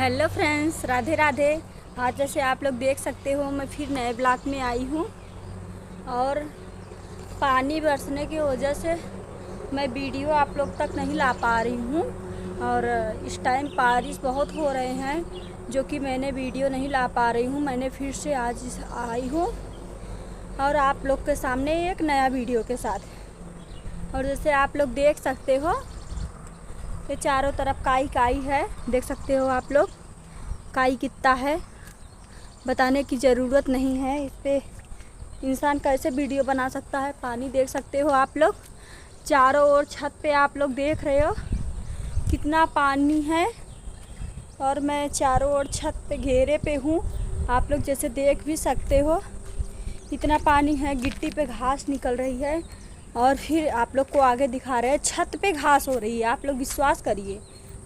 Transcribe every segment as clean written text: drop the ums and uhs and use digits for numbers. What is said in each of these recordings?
Hello friends, Radhe Radhe. आज जैसे आप लोग देख सकते हो मैं फिर नए ब्लॉक में आई हूँ और पानी बरसने की वजह से मैं वीडियो आप लोग तक नहीं ला पा रही हूँ। और इस टाइम बारिश बहुत हो रहे हैं जो कि मैंने वीडियो नहीं ला पा रही हूँ। मैंने फिर से आज आई हूँ और आप लोग के सामने एक नया वीडियो के साथ। और जैसे आप लोग देख सकते हो ये चारों तरफ काई काई है, देख सकते हो आप लोग। काई कितना है बताने की ज़रूरत नहीं है, इस पे इंसान कैसे वीडियो बना सकता है। पानी देख सकते हो आप लोग, चारों ओर छत पे आप लोग देख रहे हो कितना पानी है। और मैं चारों ओर छत पे घेरे पे हूँ, आप लोग जैसे देख भी सकते हो इतना पानी है। गिट्टी पे घास निकल रही है और फिर आप लोग को आगे दिखा रहे हैं छत पे घास हो रही है। आप लोग विश्वास करिए,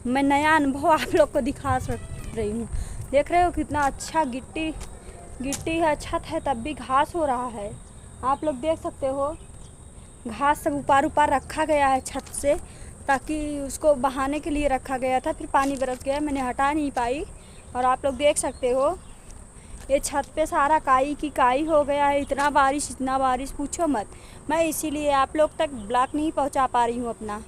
मैं नया अनुभव आप लोग को दिखा रही हूँ। देख रहे हो कितना अच्छा गिट्टी है, छत है, तब भी घास हो रहा है। आप लोग देख सकते हो घास सब ऊपर रखा गया है छत से, ताकि उसको बहाने के लिए रखा गया था। फिर पानी बरस गया, मैंने हटा नहीं पाई। और आप लोग देख सकते हो ये छत पे सारा काई की काई हो गया है। इतना बारिश पूछो मत। मैं इसीलिए आप लोग तक ब्लॉग नहीं पहुंचा पा रही हूँ अपना।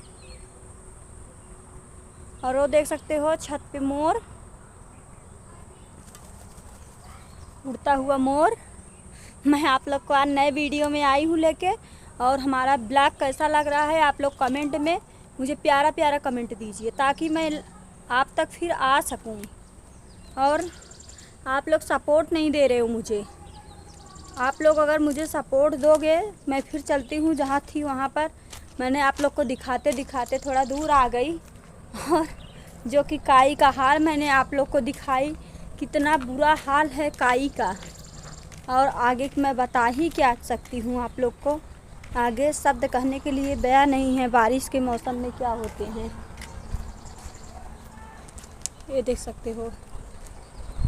और वो देख सकते हो छत पे मोर, उड़ता हुआ मोर। मैं आप लोग को आज नए वीडियो में आई हूँ लेके। और हमारा ब्लॉग कैसा लग रहा है आप लोग कमेंट में मुझे प्यारा प्यारा कमेंट दीजिए, ताकि मैं आप तक फिर आ सकूँ। और आप लोग सपोर्ट नहीं दे रहे हो मुझे। आप लोग अगर मुझे सपोर्ट दोगे मैं फिर चलती हूँ जहाँ थी वहाँ पर। मैंने आप लोग को दिखाते दिखाते थोड़ा दूर आ गई और जो कि काई का हाल मैंने आप लोग को दिखाई, कितना बुरा हाल है काई का। और आगे मैं बता ही क्या सकती हूँ आप लोग को, आगे शब्द कहने के लिए बयां नहीं है बारिश के मौसम में क्या होते हैं। ये देख सकते हो।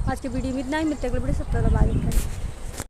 आज के वीडियो में इतना ही, मिलते हैं अगले वीडियो। 70 बारिश है।